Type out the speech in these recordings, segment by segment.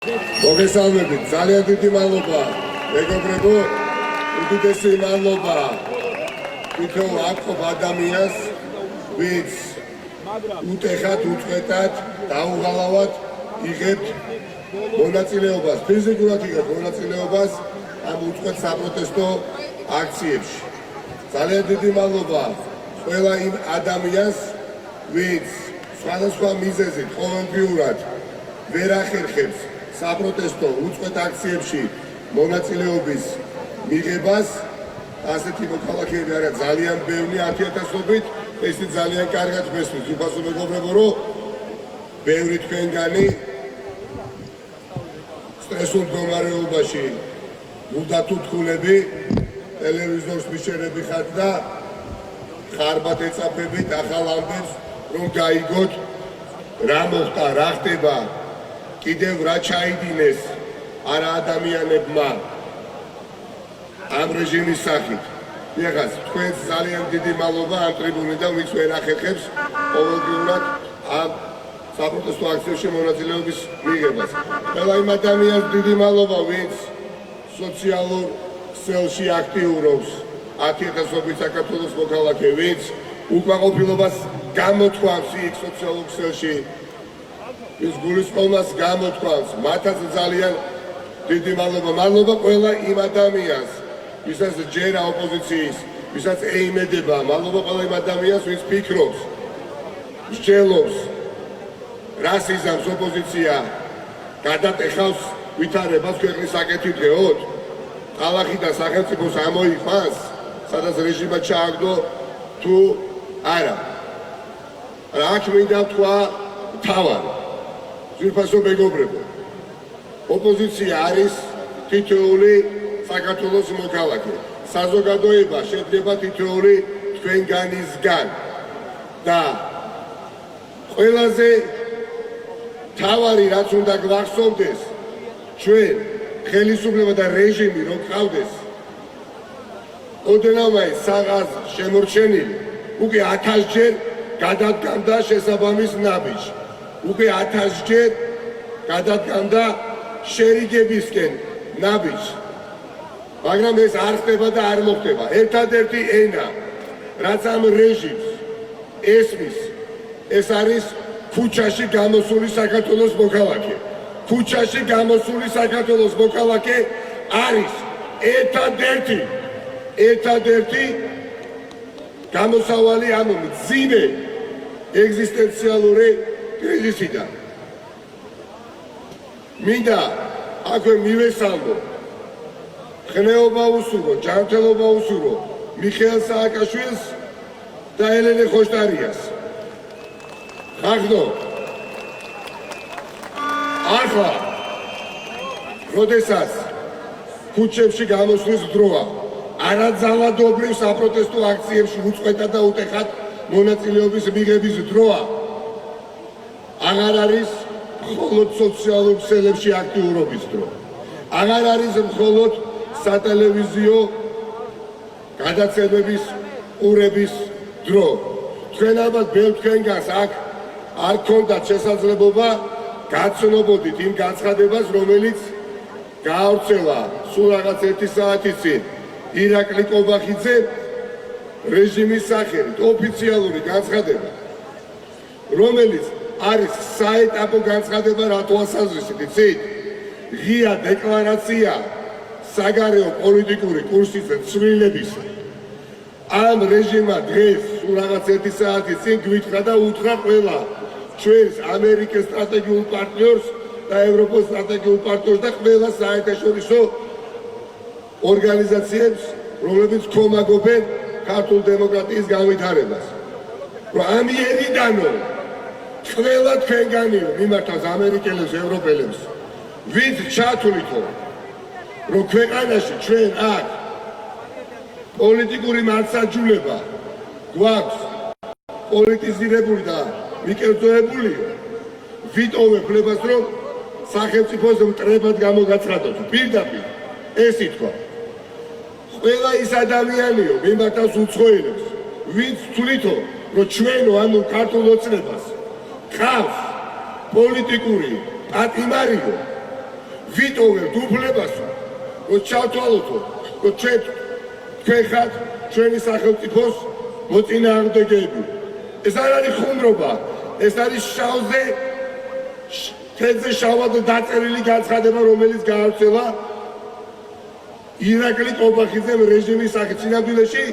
მოგესალმებით, ძალიან დიდი მადლობა. მეგობრებო, უდიდესი მადლობა თვითონ აკობ ადამიანს, ვინც უტეხად, უწყვეტად, დაუღალავად იღებთ მონაწილეობას, ფიზიკურად იღებთ მონაწილეობას ამ უწყვეტ საპროტესტო აქციებში. ძალიან დიდი მადლობა ყველა იმ ადამიანს, ვინც სხვადასხვა მიზეზით ყოველდღიურად ვერ ახერხებს საპროტესტო უწყვეტ აქციებში მონაწილეობის მიღებას. ასეთი მოქალაქეები არა ძალიან ბევრი 10,000-ობით, ესეთი ძალიან კარგად მესმის. უფასო მეგობრებო, რომ ბევრი თქვენგანი სტრესულ მდგომარეობაში მუდმივ თქმულები ტელევიზორს მიშენები ხართ და ხარბად ეწაფებით ახალ ამბებს, რომ გაიგოთ რა მოხდა, რა ხდება, კიდევ რა ჩაიდინეს არა ადამიანებმა ამ რეჟიმის სახით. ეხლა თქვენს ძალიან დიდი მადლობა ამ ტრიბუნიდან, ვინც ვერ ახერხებს ყოველდღიურად ამ საპროტესტო აქციებში მონაწილეობის მიღებას. ყველა იმ ადამიანს დიდი მადლობა, ვინც სოციალურ ქსელში აქტიურობს, 10,000-ობით საქართველოს მოქალაქე, ვინც უკმაყოფილებას გამოთქვამს იქ სოციალურ ქსელში, ის გულისწყობას გამოთქვამს, მათაც ძალიან დიდი მადლობა. მადლობა ყველა იმ ადამიანს, ვისაც ჯერა ოპოზიციის, ვისაც ეიმედება, მადლობა ყველა იმ ადამიანს, ვინც ფიქრობს, მსჯელობს, რას იზამს ოპოზიცია, გადატეხავს ვითარებას ქვეყნის საკეთით გეოთ, ქალაქი და სახელმწიფოს ამოიყვანს, სადაც რეჟიმმა ჩააგდო თუ არა. აქ მინდა თქვა თავად. ძვირფასო მეგობრებო, ოპოზიცია არის თითოეული საქართველოს მოქალაქე. საზოგადოება შედგება თითოეული თქვენგანისგან და ყველაზე თავარი რაც უნდა გვახსოვდეს, ჩვენ ხელისუფლება და რეჟიმი რომ ყავდეს ოდნავ საღას შემორჩენილი, უკვე 1000-ჯერ გადადგამდა შესაბამის ნაბიჯს, უკვე 1000-ჯერ გადადგამდა შერიგებისკენ ნაბიჯს, მაგრამ ეს არ ხდება და არ მოხდება. ერთადერთი ენა, რაც ამ რეჟიმს ესმის, ეს არის ქუჩაში გამოსული საქართველოს მოქალაქე. ქუჩაში გამოსული საქართველოს მოქალაქე არის ერთადერთი გამოსავალი ამ მძიმე ეგზისტენციალური კრიზისიდან. მინდა აქვე მივესალმო, ხნეობა უსურვო, ჯანმრთელობა უსურვო მიხეილ სააკაშვილს და ელენე ხოშტარიას. ხახდო, ახლა, როდესაც ქუჩებში გამოსვლის დროა, არაძალადობრივ საპროტესტო აქციებში უწყვეტად და უტეხად მონაწილეობის მიღების დროა, აღარ არის მხოლოდ სოციალურ ქსელებში აქტიურობის დრო. აღარ არის მხოლოდ სატელევიზიო გადაცემების ყურების დრო. თქვენ ალბათ ბევრ თქვენგანს აქ არ გქონდათ შესაძლებლობა გაცნობოდით იმ განცხადებას, რომელიც გაავრცელა სულ რაღაც 1 საათის წინ ირაკლი კობახიძე რეჟიმის სახელით, ოფიციალური განცხადება, რომელიც არის საეტაპო განცხადება რა თვალსაზრისით, იცით? ღია დეკლარაცია საგარეო პოლიტიკური კურსის ცვლილებისა. ამ რეჟიმმა დღეს სულ რაღაც 1 საათის წინ გვითხრა და უთხრა ყველა ჩვენს ამერიკის სტრატეგიულ პარტნიორს და ევროპის სტრატეგიულ პარტნიორს და ყველა საერთაშორისო ორგანიზაციებს, რომლებიც ხომაგობენ ქართულ დემოკრატიის განვითარებას. რომ ამიერიდანო ყველა თქვენგანიო მიმართავს ამერიკელებს, ევროპელებს, ვინც ჩათვლითო, რომ ქვეყანაში ჩვენ აქ პოლიტიკური მართლმსაჯულება გვაქვს პოლიტიზირებული და მიკერძოებულიო, ვიტოვებ ფლებას, რომ სახელმწიფოს მტრებად გამოგაცხადოთ. პირდაპირ ეს ითქვა. ყველა ის ადამიანიო მიმართავს უცხოელებს, ვინც თვლითო, რომ ჩვენო ანუ ქართულ ოცნებას ხავს პოლიტიკური პატიმარიო ვიტოვებთ უფლებას, რომ ჩავთვალოთო, რომ თქვენ ხართ ჩვენი სახელმწიფოს მოწინააღმდეგეები. ეს არ არის ხუმრობა, ეს არის შავზე თეთრზე შავად დაწერილი განცხადება, რომელიც გაავრცელა ირაკლი ყობახიძემ რეჟიმის სახით სინამდვილეში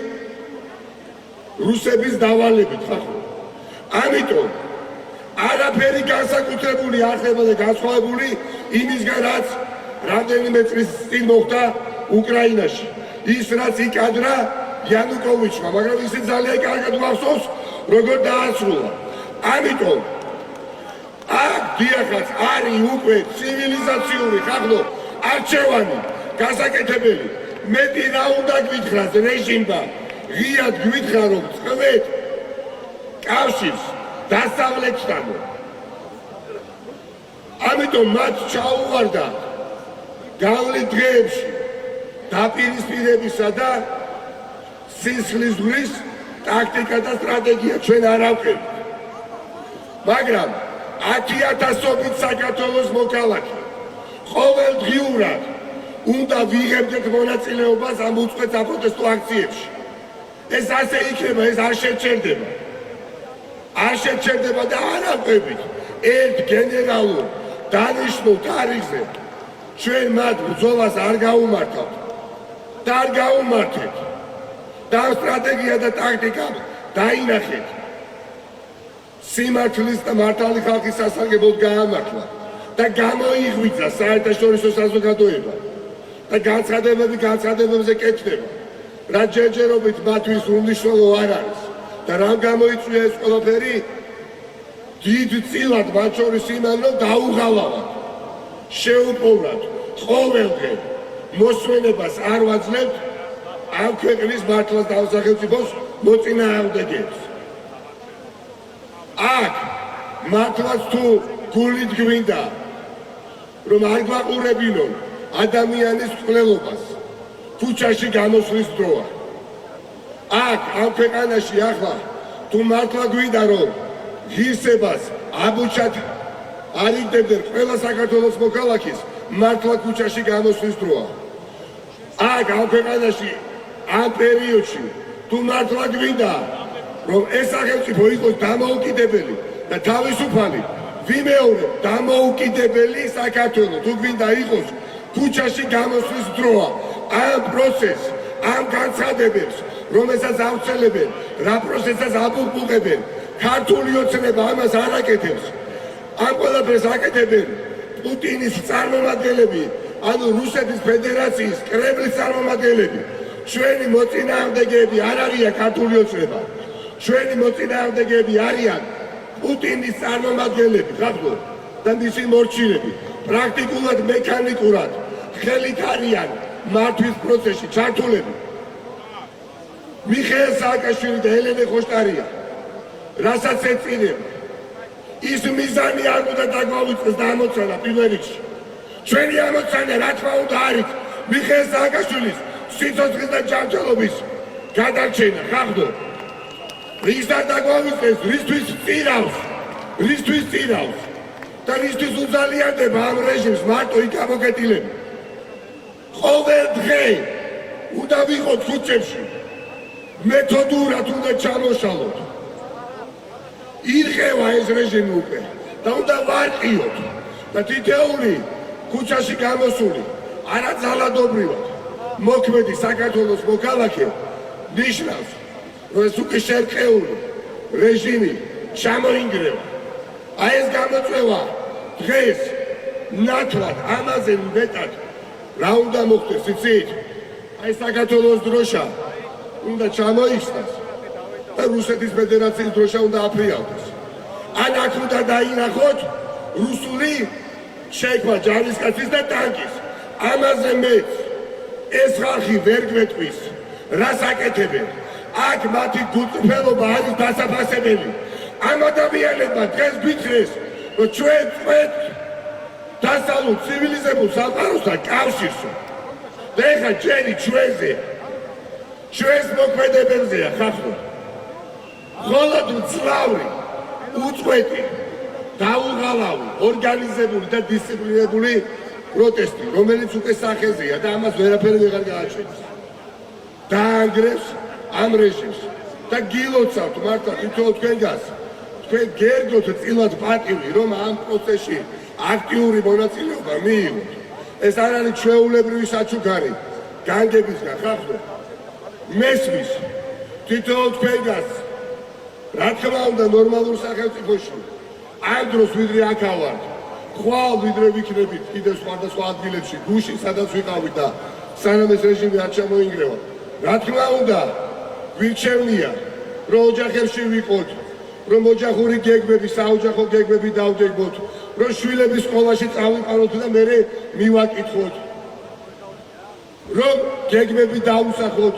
რუსების დავალებით ხახო. ამიტომ არაფერი განსაკუთრებული არ ხდება და განსხვავებული იმისგან, რაც რამდენიმე წლის წინ მოხდა უკრაინაში. ის რაც იკადრა იანუკოვიჩმა, მაგრამ ისიც ძალიან კარგად გვახსოვს, როგორ დაასრულა. ამიტომ აქ დიახაც არის უკვე ცივილიზაციური ხახო არჩევანი გასაკეთებელი. მეტი რა უნდა გითხრათ რეჟიმმა, ღიად გითხრა რომ წყვეთ კავშირს დასავლეთთან. ამიტომ მათ ჩაუვარდა გავლით დღეებში დაპირისპირებისა და სისხლისღვრის ტაქტიკა და სტრატეგია ჩვენ არ ავყენთ. მაგრამ 10,000-ობით საქართველოს მოქალაქე ყოველდღიურად უნდა ვიღებდეთ მონაწილეობას ამ უწყვეტ საპროტესტო აქციებში. ეს ასე იქნება, ეს არ შეჩერდება. არ შეჩერდება და არ ავყვებით ერთ გენერალურ დანიშნულ თარიღზე ჩვენ მათ ბრძოლას არ გაუმართავთ და არ გაუმართეთ და სტრატეგია და ტაქტიკა დაინახეთ. სიმართლის და მართალი ხალხის სასარგებლოდ გაამართლა და გამოიღვიძა საერთაშორისო საზოგადოება და განცხადებებზე კეთდება, რა ჯერჯერობით მათთვის უმნიშვნელო არ არის და რამ გამოიწვია ეს ყველაფერი, დიდ წილად მათ შორის იმან, რომ დაუღალავად, შეუპოვრად, ყოველდღე მოსვენებას არ ვაძლევთ ამ ქვეყნის მართლას და სახელმწიფოს მოწინააღმდეგეებს. აქ მართლაც თუ გულით გვინდა, რომ არ გვაყურებინონ ადამიანის მკვლელობას, ქუჩაში გამოსვლის დროა. აქ ამ ქვეყანაში ახლა თუ მართლა გვინდა, რომ ღირსებას აბუჩად არ იგდებდნენ ყველა საქართველოს მოქალაქის, მართლა ქუჩაში გამოსვლის დროა. აქ ამ ქვეყანაში ამ პერიოდში თუ მართლა გვინდა, რომ ეს სახელმწიფო იყოს დამოუკიდებელი და თავისუფალი, ვიმეორებ, დამოუკიდებელი საქართველო თუ გვინდა იყოს, ქუჩაში გამოსვლის დროა. ამ პროცესს, ამ განცხადებებს, რომელსაც ავრცელებენ, რა პროცესს აბუბუყებენ, ქართული ოცნება ამას არ აკეთებს. ამ ყველაფერს აკეთებენ პუტინის წარმომადგენლები, ანუ რუსეთის ფედერაციის, კრემლის წარმომადგენლები. ჩვენი მოწინააღმდეგეები არ არიან ქართული ოცნება. ჩვენი მოწინააღმდეგეები არიან პუტინის წარმომადგენლები, ხახო და მისი მორჩილები. პრაქტიკულად მექანიკურად ხელით არიან მართვის პროცესში ჩართულები. მიხეილ სააკაშვილი და ელენე ხოშტარია, რასაც ეწიდება, ის მიზანი არ უნდა დაგვაუწყდეს და ამოცანა პირველ რიგში. ჩვენი ამოცანა რა თქმა უნდა არის მიხეილ სააკაშვილის სიცოცხლის და ჯანმრთელობის გადარჩენა, ხახო. რის არ დაგვაუწყდეს, რისთვის წირავს და რისთვის უძალიანდება ამ რეჟიმს მარტო იქ გამოკეტილება. ყოველ დღე უნდა ვიყოთ ქუჩებში, მეთოდურად უნდა ჩამოშალოთ. ირღევა ეს რეჟიმი უკვე და უნდა ვარყიოთ და თითეული ქუჩაში გამოსული არაძალადობრივად მოქმედი საქართველოს მოქალაქე ნიშნავს, რომ ეს უკვე შერყეული რეჟიმი ჩამოინგრევა. აი ეს გამოწვევა დღეს ნათლად ამაზე მეტად რა უნდა მოხდეს, იცით? აი საქართველოს დროშა უნდა ჩამოიხსნას და რუსეთის ფედერაციის დროშა უნდა აფრიალდეს. ან აქ უნდა დაინახოთ რუსული შექმნა ჯარისკაცის და ტანკის. ამაზე მეც ეს ხალხი ვერ გვეტყვის, რას აკეთებენ. აქ მათი გულწრფელობა არის დასაფასებელი. ამ ადამიანებმა დღეს გითხრეს, რომ ჩვენ წვეთ დასავლურ ცივილიზებულ სამყაროსთან კავშირსო. და ეხლა ჯერი ჩვენზეა, ჩვენს მოქმედებებზეა ხახო. მხოლოდ მძლავრი, უწყვეტი, დაუღალავი, ორგანიზებული და დისციპლინირებული პროტესტი, რომელიც უკვე სახეზეა და ამას ვერაფერი ვეღარ გააჩენს. დაანგრევს ამ რეჟიმს და გილოცავთ მართლა თითოეულ თქვენგანს. თქვენ გერგოთ წილად პატივი, რომ ამ პროცესში აქტიური მონაწილეობა მიიღოთ. ეს არ არის ჩვეულებრივი საჩუქარი განგებისგან, ხახო. მესმის თითოეულ თქვენგანს, რა თქმა უნდა, ნორმალურ სახელმწიფოში ამ დროს ვიდრე აქ ავართ, ხვალ ვიდრე ვიქნებით კიდევ სხვადასხვა ადგილებში, გუში, სადაც ვიყავით და სანამ ეს რეჟიმი არ ჩამოინგრევა. რა თქმა უნდა, გვირჩევნია, რომ ოჯახებში ვიყოთ, რომ ოჯახური გეგმები, საოჯახო გეგმები დავგეგმოთ, რომ შვილების სკოლაში წავიყაროთ და მერე მივაკითხოთ, რომ გეგმები დავუსახოთ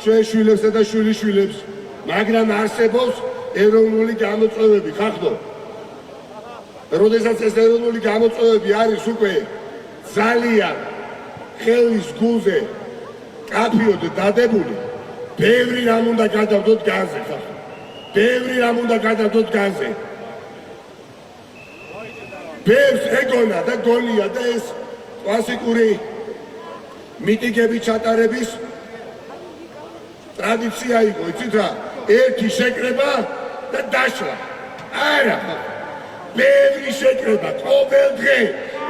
ჩვენ შვილებსა და შვილიშვილებს, მაგრამ არსებობს ეროვნული გამოწვევები, ხახო. როდესაც ეს ეროვნული გამოწვევები არის უკვე ძალიან ხელის გულზე კაფიოდ დადებული, ბევრი რამ უნდა გადავდოთ განზე, ხახო. ბევრი რამ უნდა გადავდოთ განზე. ბევრს ეგონა და გონია და ეს კლასიკური მიტინგები ჩატარების ტრადიცია იყო, იცით რა? ერთი შეკრება და დაშლა. არა, ბევრი შეკრება, ყოველ დღე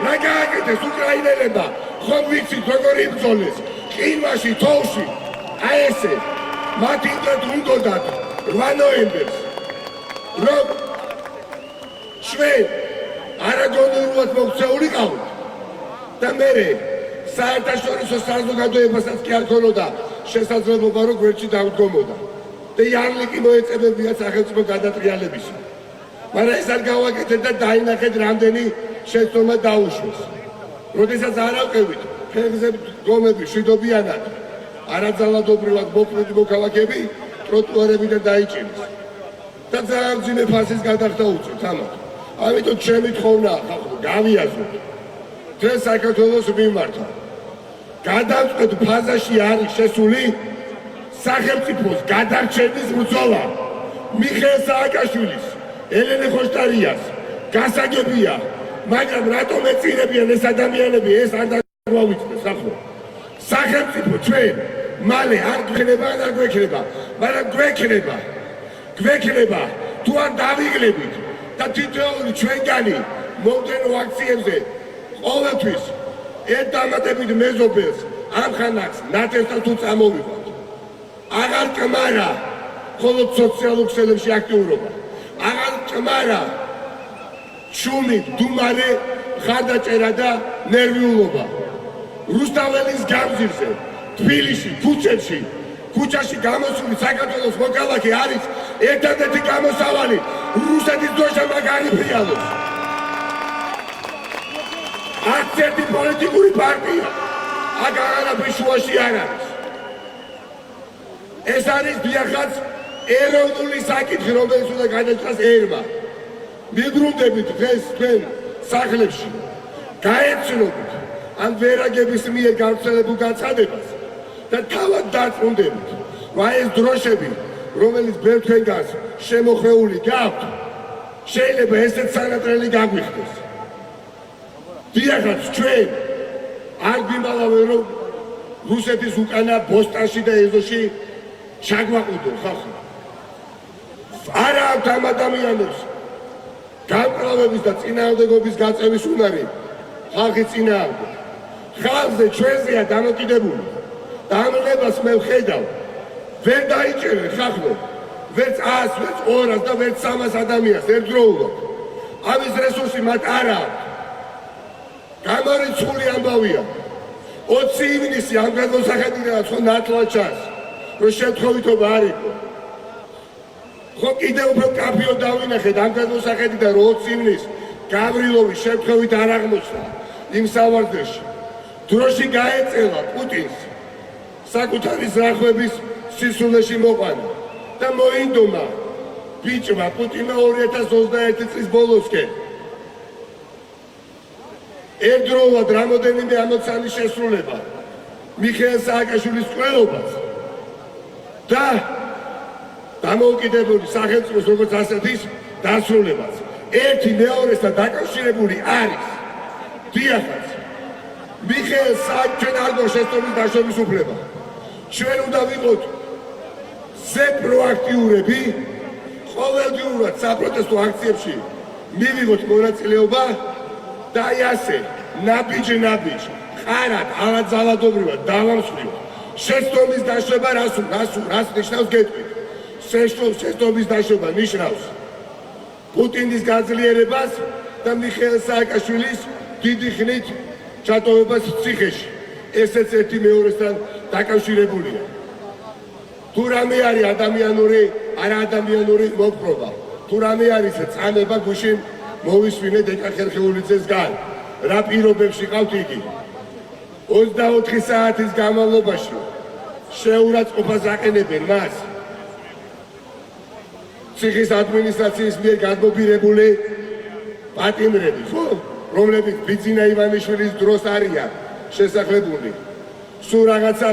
რა გააკეთეს უკრაინელებმა, ხომ ვიცით როგორ იბრძოლეს, ყინვაში, თოვში, აი ესე, მათ იმდროდ უნდოდათ 8 ნოემბერს, რომ ჩვენ არაგონიურად მოქცეულიყავით და მერე საერთაშორისო საზოგადოებასაც კი არ ქონოდა შესაძლებლობა, რომ გვერდში დავდგომოდა და იარლიკი მოეწებებიათ სახელმწიფო გადატრიალების. მაგრამ ეს არ გავაკეთეთ და დაინახეთ რამდენი შეცდომა დაუშვეს. როდესაც არავყევით ფეხზე დგომები შვიდობიანად, არაძალადობრივად მოქმედი მოქალაქეები ტროტუარებიდან დაიჭირეს და ძალიან მძიმე ფასის გადახდა უწევთ ამათ. ამიტომ ჩემი თხოვნა ხალხო, გავიაზროთ დღეს საქართველოს მიმართა. გადავწყვეტ ფაზაში არის შესული სახელმწიფოს გადარჩენის ბრძოლა. მიხეილ სააკაშვილის, ელენე ხოშტარიას გასაგებია, მაგრამ რატომ ეწირებიან ეს ადამიანები, ეს არ დაგვავიწყდეს, ხახო. სახელმწიფო ჩვენ მალე არ გვექნება, არ გვექნება, მაგრამ გვექნება თუ არ დავიღლებით და თითოეული ჩვენგანი მომდენო აქციებზე ყოველთვის ერთ დამატებით მეზობელს ამ ხანაკს ნათესთან თუ წამოვიღოთ. აღარ კმარა მხოლოდ სოციალურ ქსელებში აქტიურობა, აღარ კმარა შუმი, დუმარე, ხარდაჭერა და ნერვიულობა. რუსთაველის გამზირზე, თბილისში, ქუჩაში გამოსული საქართველოს მოქალაქე არის ერთადერთი გამოსავალი რუსეთის დროშა მაგარიფრიალოს. არც ერთი პოლიტიკური პარტია აქ არაფრის შუაში არ არის. ეს არის დიახაც ეროვნული საკითხი, რომელიც უნდა გადაჭრას ერმა. მიბრუნდებით დღეს თქვენ სახლებში, გაეცნობით ამ ვერაგების მიერ გავრცელებულ განცხადებას და თავად დარწმუნდებით, რომ ეს დროშები, რომელიც ბევრ თქვენგანს შემოხეული გაქვთ, შეიძლება ესეც სანატრელი გაგვიხდეს. დიახაც ჩვენ არ გვიმალავენ, რომ რუსეთის უკანა ბოსტანში და ეზოში ჩაგვაყუდონ, ხახო. არა აქვთ ამ ადამიანებს გამკლავების და წინააღმდეგობის გაწევის უნარი ხალხის წინააღმდეგ. ხალხზე ჩვენზეა დამოკიდებული და ამ ნებას მე ვხედავ, ვერ დაიჭერენ ხახო, ვერც 100, ვერც 200 და ვერც 300 ადამიანს ერთდროულად. ამის რესურსი მათ არ აქვს. გამორიცხული ამბავია. 20 ივნისი ამ გადმოსახედიდან ხო ნათლად ჩანს, რომ შემთხვევითობა არ იყო. ხო კიდევ უფრო კაფიოდ დავინახეთ ამ გადმოსახედიდან, რომ 20 ივნისს გავრილოვის შემთხვევით არ აღმოჩნდა იმ სავარდეში. დროში გაეწელა პუტინს საკუთარი ზრახვების სისულეში მოყვანა და მოინდომა ბიჭმა პუტინმა 2021 წლის ბოლოსკენ ერთდროულად რამოდენიმე ამოცანის შესრულება მიხეილ სააკაშვილის ყველობას და დამოუკიდებელი სახელმწიფოს როგორც ასეთის დასრულებას. ერთი მეორესთან დაკავშირებული არის. დიახაც, მიხეილ სააკაშვილი არ გვაქვს შეცდომის დაშობის უფლება. ჩვენ უნდა ვიყოთ ზე პროაქტიურები, ყოველდღიურად საპროტესტო აქციებში მივიღოთ მონაწილეობა და აი ასე ნაბიჯ ხარად, ალაძალადობრივად დავამსვლივოთ. შეცდომის დაშობა რას ნიშნავს გეტყვით? შეცდომის დაშობა ნიშნავს პუტინის გაძლიერებას და მიხეილ სააკაშვილის დიდი ხნით ჩატოვებას ციხეში. ესეც ერთი მეორესთან დაკავშირებულია. თუ რამე არის არაადამიანური მოპყრობა, თუ რამე არის წანება გუშინ მოვისვინეთ ეკა ხერხეულიძეს გან. რა პირობებში ყავთ იგი? 24 საათის განმავლობაში შეურაცხყოფას აყენებენ მას. ციხის ადმინისტრაციის მიერ გადმობირებული პატიმრები, ხო? რომლებიც ბიძინა ივანიშვილის დროს არიან შესახლებული. სულ რაღაცა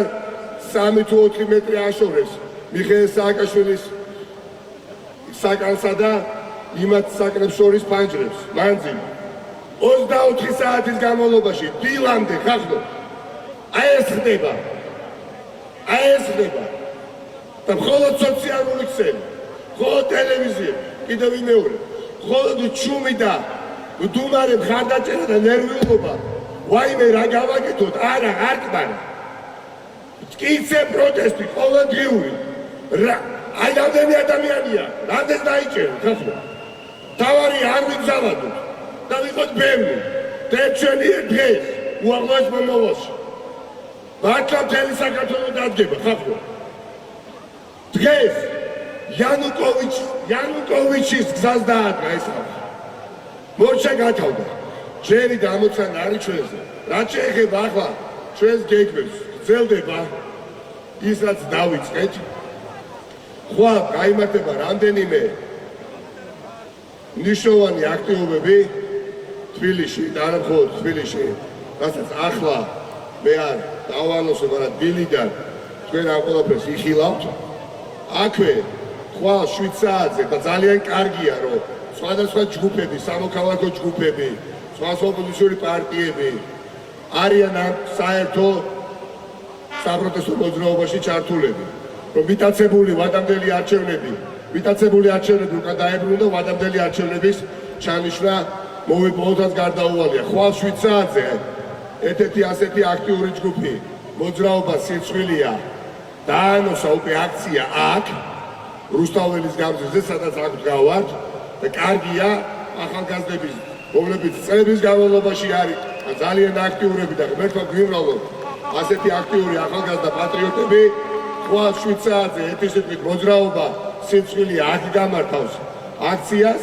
3 თუ 4 მეტრი აშორებს მიხეილ სააკაშვილის საკანსა და იმათ საკრებს შორის ფანჯრებს მანძილი. 24 საათის განმავლობაში დილამდე ხახდო. აი ეს ხდება. და მხოლოდ სოციალური ქსელი, მხოლოდ ტელევიზია, კიდევ ვიმეორე, მხოლოდ ჩუმი და მდუმარე მხარდაჭერა და ნერვიულობა, ვაიმე რა გავაკეთოთ, არა, არ კბარა. მტკიცე პროტესტი, ყოველდღიური. აი რამდენი ადამიანია, რამდენს დაიჭერეთ, ხახდო. თავარი არ ვიგზავნოთ და ვიყოთ ბევრი. ჩვენი დღეს უაღრეს მომავალში. მართლა მთელი საქართველო დადგება, ხახდო. დღეს იანუკოვიჩის გზას დაადგა ეს ხალხი. მორჩა გათავდა. ჯერი გამოცანა არის ჩვენზე. რაც შეეხება ახლა ჩვენს გეგმებს, გრძელდება ის რაც დავიწყეთ. ხვალ გაიმართება რამდენიმე ნიშნავანი აქტივობები თბილისში და არა მხოლოდ თბილისში, რასაც ახლა მე არ დავალოსებ, მაგრამ დილიდან თქვენ ამ ყველაფერს იხილავთ. აქვე ხვალ 7 საათზე და ძალიან კარგია, რომ სხვადასხვა ჯგუფები, სამოქალაქო ჯგუფები, სხვა ოპოზიციური პარტიები არიან ამ საერთო საპროტესტო მოძრაობაში ჩართულები. რომ მიტაცებული ვადამდელი არჩევნები უკვე დაებრუნდა და ვადამდელი არჩევნების ჩანიშვნა მოვიპოვოთ გარდაუვალია. ხვალ 7 საათზე ერთ-ერთი ასეთი აქტიური ჯგუფი მოძრაობა სიცხვილია დაანონსა უკვე აქცია აქ რუსთაველის გამზირზე, სადაც აქ გავართ და კარგია ახალგაზრდების, რომლებიც წლების განმავლობაში არის ძალიან აქტიურები და ღმერთმა გვიმრავლოთ ასეთი აქტიური ახალგაზრდა პატრიოტები. ხვალ 7 საათზე ეთისიტყვით მოძრაობა სიცხვილია აქ გამართავს აქციას.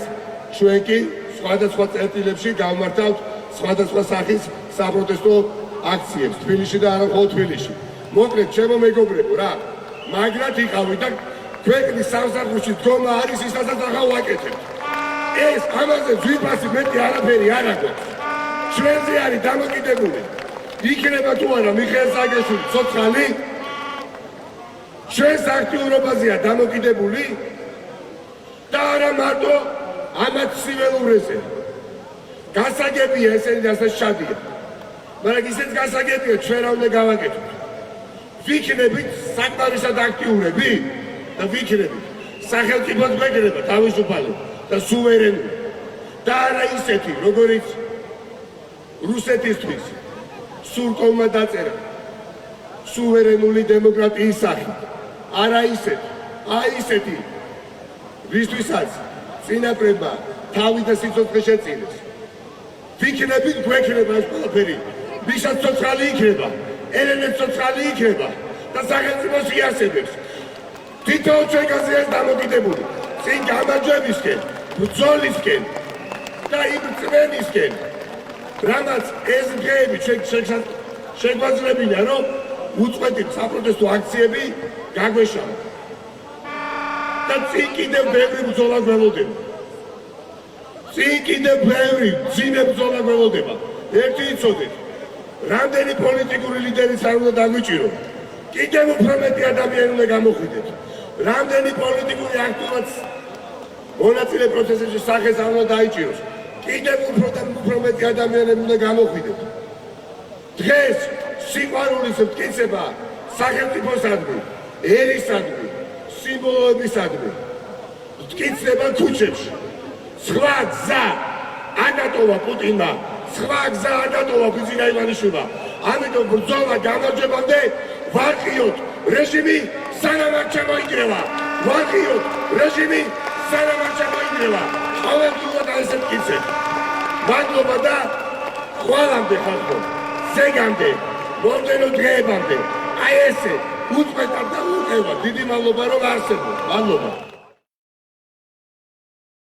ჩვენ კი სხვადასხვა წერტილებში გავმართავთ სხვადასხვა სახის საპროტესტო აქციებს თბილისში და არა მხოლოდ თბილისში. მოკლედ, ჩემო მეგობრებო, რა, მაგრად იყავი და ქვეყნის სამსახურში დგომა არის ისაც ახლა ვაკეთებთ. ეს ამაზე ძვირფასი მეტი არაფერი არ აქვს. ჩვენზე არის დამოკიდებული. იქნება თუ არა მიხეილ სააკაშვილის ცოცხალი ჩვენს აქტიურობაზეა დამოკიდებული და არა მარტო ამათ სიველურეზე. გასაგებია ესენი რასაც ჩადია. მაგრამ ისიც გასაგებია ჩვენ რა უნდა გავაკეთოთ. ვიქნებით საკმარისად აქტიურები და ვიქნებით სახელმწიფოს გვეკრება თავისუფალი და სუვერენული და არა ისეთი, როგორიც რუსეთისთვის სურკოვმა დაწერა სუვერენული დემოკრატიის სახით. არა ისეთი, აი ისეთი, ვისთვისაც წინაპრებმა თავი და სიცოცხლე შეწირეს. ვიქნებით გვექნება ეს ყველაფერი, ვისაც ცოცხალი იქნება, ელენებს ცოცხალი იქნება და სახელმწიფოს იარსებებს. თითოეულ ჩვენგაზეა დამოკიდებული წინ გამარჯვებისკენ, ბრძოლისკენ და იმ წვენისკენ, რამაც ეს დღეები შეგვაძლებინა, რომ უწყვეტი საპროტესტო აქციები გაგვეშალა და წინ კიდევ ბევრი ბრძოლა გველოდება. წინ კიდევ ბევრი მძიმე ბრძოლა გველოდება. ერთი იცოდეთ, რამდენი პოლიტიკური ლიდერიც არ უნდა დაგვიჭირო, კიდევ უფრო მეტი ადამიანი უნდა გამოხვიდეთ. რამდენი პოლიტიკური აქტივაც მონაწილე პროცესებში სახეს არ უნდა დაიჭიროს, კიდევ უფრო და უფრო მეტი ადამიანები უნდა გამოხვიდეთ. დღეს სიყვარულის მტკიცება სახელმწიფოსადმი, ერისადმი, სიმბოლოებისადმი მტკიცდება ქუჩებში. სხვა გზა ანატოვა პუტინმა, სხვა გზა ანატოვა ბიზინა ივანიშვილმა. ამიტომ ბრძოლა გამარჯვებამდე ვარყიოთ რეჟიმი სანამ არ ჩამოიკრევა. ვარყიოთ რეჟიმი სანამ არ ჩამოიკრევა. ყოველდღიურად ესე მტკიცებ. მადლობა და ხვალამდე ხალხო, ზეგამდე, მომდენო დღეებამდე. აი ესე უწყვეტად და უყევად დიდი მადლობა რომ არსებობ. მადლობა.